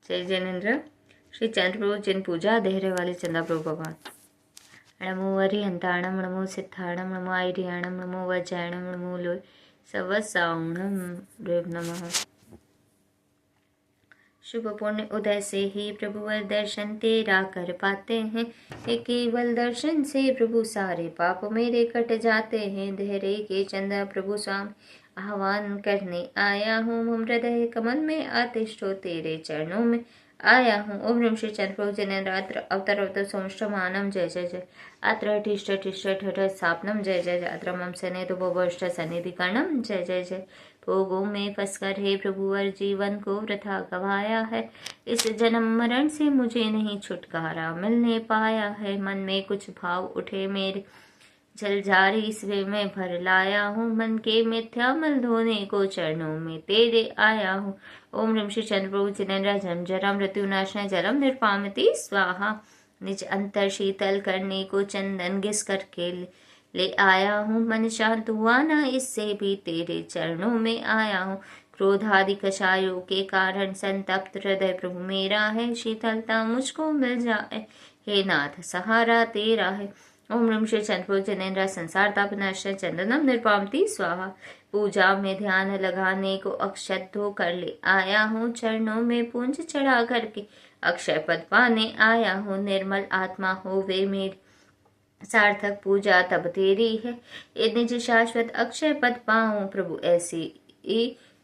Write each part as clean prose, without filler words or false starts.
जय जैनेन्द्र। श्री चंद्र प्रभु जिन पूजा देहरे वाले चंदा प्रभु भगवान। नमो अरिहंताणम, नमो सिद्धाणम, नमो आयरियाणम, नमो वज्रायणम, नमो लोय सवसाउणम देव नमः। शुभ पुण्य उदय से ही प्रभुवर दर्शन तेरा कर पाते हैं। ये केवल दर्शन से प्रभु सारे पाप मेरे कट जाते हैं। देहरे के चंदा प्रभु स्वामी आह्वान करने आया हूँ। हृदय कमल में आतिष्ठो तेरे चरणों में आया हूँ। ओम ह्रीं श्री चंद्र प्रभु जनेन्द्र अवतर अवतर सोमष्टमानम जय जय जय। अत्र ठिष्ट ठिष्ट ठठ स्थापनम जय जय जय। अत्र मम सनेतु भवष्ट सन्निधि कर्णम जय जय जय। भोगों में फंसकर हे प्रभुवर जीवन को वृथा गवाया है। इस जन्म मरण से मुझे नहीं छुटकारा मिलने पाया है। मन में कुछ भाव उठे मेरे जलजारी इसवे में भर लाया हूँ। मन के मिथ्या मल धोने को चरणों में तेरे आया हूँ। ओम ह्रीं श्री चंद्र प्रभु जिनेन्द्र जन्म जरा मृत्यु नाशनाय जलम निर्पामति स्वाहा। निज अंतर शीतल करने को चंदन घिस करके ले आया हूँ। मन शांत हुआ ना इससे भी तेरे चरणों में आया हूँ। क्रोधादि कषायों के कारण संतप्त हृदय प्रभु मेरा है। शीतलता मुझको मिल जाए हे नाथ सहारा तेरा है। ओम ह्रीं श्री चंद्र प्रभु जनेन्द्र संसार ताप नाशनाय चंदनम निर्पामति स्वाहा। पूजा में ध्यान लगाने को अक्षत धो कर ले आया हूँ। चरणों में पूंज चढ़ा करके अक्षय पद पाने आया हूँ। निर्मल आत्मा हो वे मेरी सार्थक पूजा तब तेरी है। ये निज शाश्वत अक्षय पद पाऊं प्रभु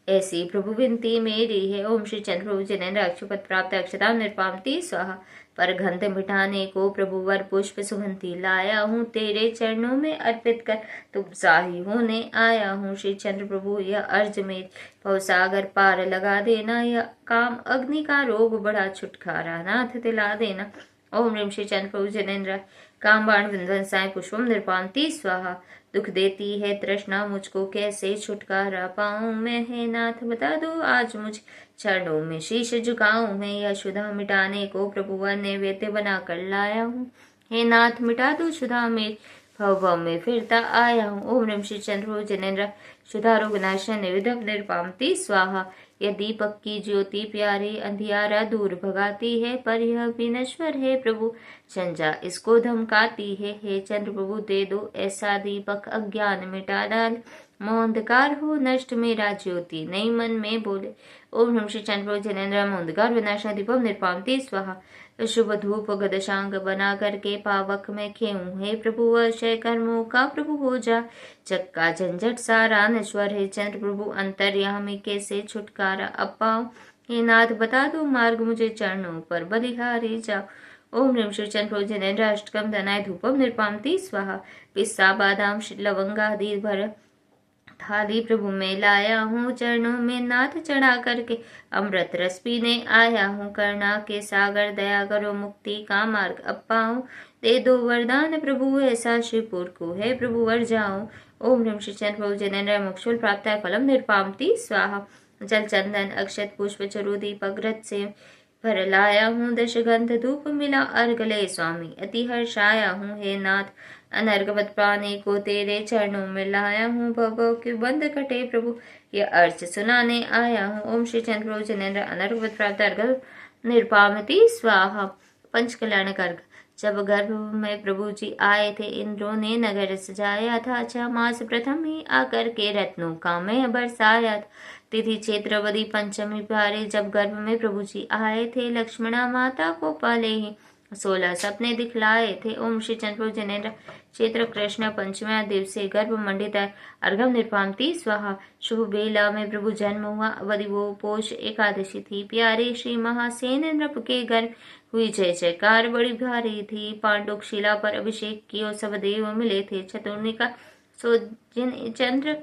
ऐसी प्रभु विनती मेरी है। ओम श्री चंद्र प्रभु जनेन्द्र अक्षय पद प्राप्त अक्षता निर्पामति स्वाहा। पर गंध मिटाने को प्रभु वर पुष्प सुगंधी लाया हूँ। तेरे चरणों में अर्पित कर तुमसाही होने आया हूँ। श्री चंद्र प्रभु यह अर्ज मेरे भवसागर पार लगा देना। यह काम अग्नि का रोग बड़ा छुटकारा नाथ दिला देना। ओम ह्रीं श्री चंद्र प्रभु जनेन्द्र कामबाण विध्वंसाय पुष्पम निर्पामति स्वाहा। दुख देती है तृष्णा मुझको कैसे छुटकारा पाऊं मैं। हे नाथ बता दो आज मुझे चरणों में शीश झुकाऊं मैं। यह शुदा मिटाने को प्रभुवर नैवेद्य बनाकर लाया हूँ। हे नाथ मिटा दो शुदा मेरे भव में फिरता आया हूँ। ओम ह्रीं श्री चंद्र प्रभु जनेन्द्र शुदा रोग नाशन निविधम निर्पामति स्वाहा। यह दीपक की ज्योति प्यारे अंधियारा दूर भगाती है। पर यह भी नश्वर है प्रभु संजा इसको धमकाती है। हे चंद्र प्रभु दे दो ऐसा दीपक अज्ञान मिटा डाल। मोहंधकार हो नष्ट मेरा ज्योति नई मन में बोले। ओम ह्रीं श्री चंद्र प्रभु जनेन्द्र मोहंधकार विनाशा दीपम निर्पामति स्वाहा। शुभ धूप गदशांग बना करके पावक में खेऊं। हे प्रभु अक्षय कर्मों का प्रभु हो जा जग का झंझट सारा नश्वर है। चंद्र प्रभु अंतर्यामी कैसे छुटकारा अब पाऊं। हे नाथ बता दो मार्ग मुझे चरणों पर बलिहारी जाओ। ओम ह्रीं श्री चंद्र प्रभु जनेन्द्र अष्टकम धनाय धूपम निर्पामति स्वाहा। पिस्ता बादाम लवंगादि भर थाली प्रभु में लाया हूँ। चरणों में नाथ चढ़ा करके अमृत रस पीने आया हूँ। करुणा के सागर दया करो मुक्ति का मार्ग अब पाऊं। दे दो वरदान प्रभु ऐसा शिवपुर को है प्रभु वर जाऊं। ओम ह्रीं श्री चंद्र प्रभु जनेन्द्र मोक्षफल प्राप्त है फलम निर्पामति स्वाहा। जल चंदन अक्षत पुष्प चरु दीपक घृत से भर लाया हूँ। दशगंध धूप मिला अर्घ ले स्वामी अति हर्षाया हूँ। हे नाथ अनर्घवत पाने को तेरे चरणों में लाया हूँ। भव के बंद कटे प्रभु ये अर्च सुनाने आया हूँ। ओम श्री चंद्र प्रभु जनेन्द्र अनर्घवत प्राप्त अर्घ निर्पामति स्वाहा। पंच कल्याणक अर्घ। जब गर्भ में प्रभु जी आए थे इंद्रों ने नगर सजाया था। 6 मास प्रथम ही आकर के रत्नों का मैं बरसाया था। तिथि क्षेत्रवदी पंचमी प्यारे जब गर्भ में प्रभु जी आए थे। लक्ष्मणा माता को पहले ही 16 सपने दिखलाए थे। ओम श्री चंद्र प्रभु जनेन्द्र क्षेत्र कृष्ण पंचम्या दिवसे गर्भ मंडित अर्घम निर्पामति स्वाहा। शुभ बेला में प्रभु जन्म हुआ अवधि वो पोष एकादशी थी। प्यारे श्री महासेन नृप के गर्भ हुई जय जयकार बड़ी भारी थी। पांडुक शिला पर अभिषेक कियो सब देव मिले थे। चतुर्निका सो जिन चंद्र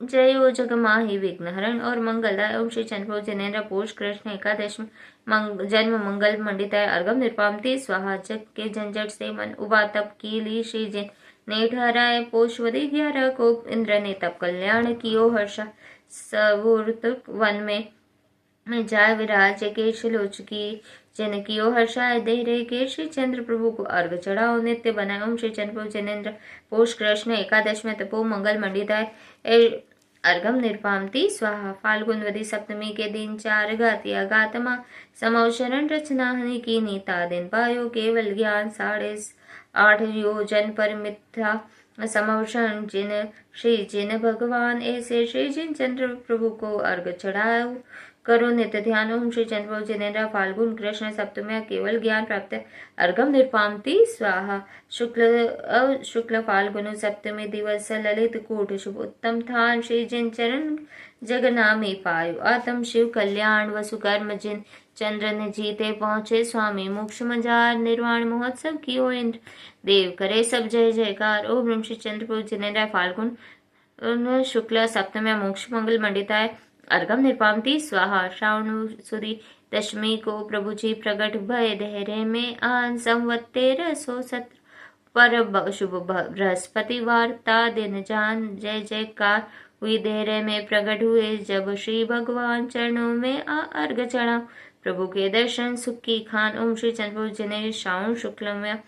जयो जग माही विघ्नहरण और मंगलदाय। ओम श्री चंद्र प्रभु जनेन्द्र पोष कृष्ण एकादश जन्म मंगल मंडित अर्घम निर्पामति स्वाहा। जग के झंझट से मन उबा तप की ली श्री जिन ने ठहराए। पोषवदी 11 को इंद्र ने तप कल्याण कियो हर्षा। सवुर्त वन में जाय विराज केशलोच की जिन कियो हर्षाय। देहरे के श्री चंद्र प्रभु को अर्घ चढ़ाओ नित्य बनाए। ओम श्री चंद्र प्रभु जनेन्द्र पोष कृष्ण एकादश में तपो मंगल मंडिताय अर्घम निर्पामति स्वाहा। फाल्गुन वदी सप्तमी के दिन 4 गातिया गातमा समौ शरण रचना हनि की नीता दिन पायो केवल ज्ञान 8.5 योजन पर मिथ्या समौषण जिन श्री जिन भगवान ऐसे श्री जिन चंद्र प्रभु को अर्घ चढ़ाओ करो नित्य ध्यान। ओम श्री चंद्र प्रभु जिनेन्द्र फाल्गुन कृष्ण सप्तमी केवल ज्ञान प्राप्त अर्घम निर्पामति स्वाहा। शुक्ल फाल्गुन सप्तमी दिवस ललित कूट शुभ उत्तम थान श्री जिन चरण जगनामी पायो आत्म शिव कल्याण वसुकर्म जिन चंद्र ने जीते पहुंचे स्वामी मोक्ष मजार निर्वाण महोत्सव की ओ इंद्र देव करे सब जय जयकार। ओम ब्रह्म श्री चंद्र प्रभु जिनेन्द्र फाल्गुन शुक्ल सप्तमी मोक्ष मंगल मंडिताय अर्घम निर्पामति स्वाहा। श्रावण सुदी दशमी को प्रभु जी प्रकट भय देहरे में आन संवत 1317 पर शुभ बृहस्पति वार्ता दिन जान जय जयकार हुई देहरे में प्रकट हुए जब श्री भगवान चरणों में अर्घ चढ़ा प्रभु के दर्शन सुख की खान। ओम श्री चंद्र प्रभु जिने श्रावण शुक्लम्या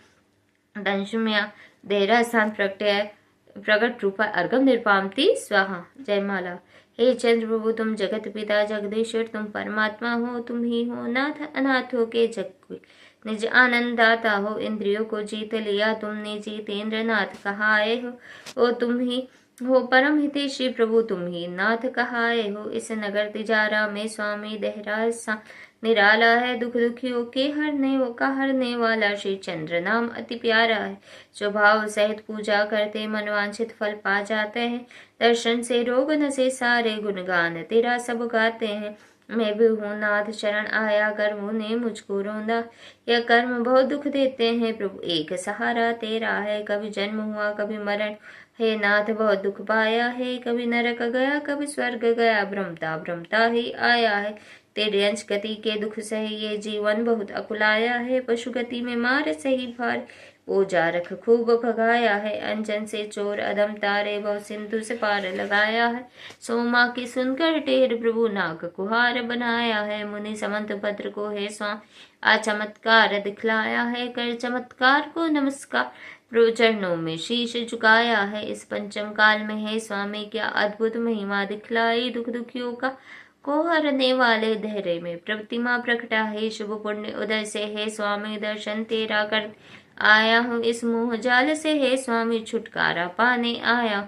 दंशम्या देहरा स्थान प्रकट रूपा अर्घम निर्पामति स्वाहा। जयमाला। हे चंद्र प्रभु तुम जगत पिता जगदीश्वर तुम परमात्मा हो, तुम ही हो नाथ अनाथों के जग निज आनंद दाता हो। इंद्रियों को जीत लिया तुमने जीतेंद्र नाथ कहाए हो तुम ही हो परम हितेशी प्रभु तुम ही नाथ कहाए हो। इस नगर तिजारा में स्वामी देहरा सा निराला है दुख दुखियों के हरने वाला श्री चंद्र नाम अति प्यारा है। जो भाव सहित पूजा करते मनवांछित फल पा जाते हैं। दर्शन से रोग नसे सारे गुणगान तेरा सब गाते हैं। मैं भी हूँ नाथ शरण आया कर्मों ने मुझको रोंदा यह कर्म बहुत दुख देते हैं प्रभु एक सहारा तेरा है। कभी जन्म हुआ कभी मरण हे नाथ बहुत दुख पाया है। कभी नरक गया कभी स्वर्ग गया भ्रमता ही आया है। तेरे अंश गति के दुख सही ये जीवन बहुत अकुलाया है। पशु गति में मार सही भार वो जा रख खूब भगाया है। अंजन से चोर अदम तारे बहु सिंधु से पार लगाया है। सोमा की सुनकर टेर प्रभु नाग कुहार बनाया है। मुनि समंत भद्र को है स्वामी आ चमत्कार दिखलाया है। कर चमत्कार को नमस्कार प्रभु चरणों में शीश झुकाया है। इस पंचम काल में है स्वामी क्या अद्भुत महिमा दिखलाई। दुख दुखियों का को हरने वाले धैर्य में प्रतिमा प्रकटा है। शुभ पुण्य उदय से है स्वामी दर्शन तेरा कर आया हूँ। इस मोह जाल से है स्वामी छुटकारा पाने आया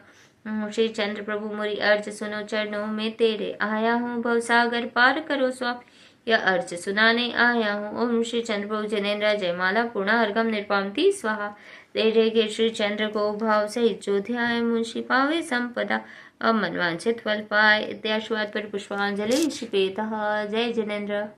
हूँ। श्री चंद्र प्रभु मुरी अर्ज सुनो चरणों में तेरे आया हूँ। भवसागर पार करो स्वामी यह अर्ज सुनाने आया हूँ। ओम श्री चंद्र प्रभु जनेन्द्र जयमाला पूर्ण अर्घम निर्पामति स्वाहा। तेरे के श्री चंद्र को भाव सहित जो ध्याय मुंशी पावे संपदा मनवांछित फल पाए। इत्याशुवाद पर पुष्पांजलि क्षिपेतः। जय जनेन्द्र।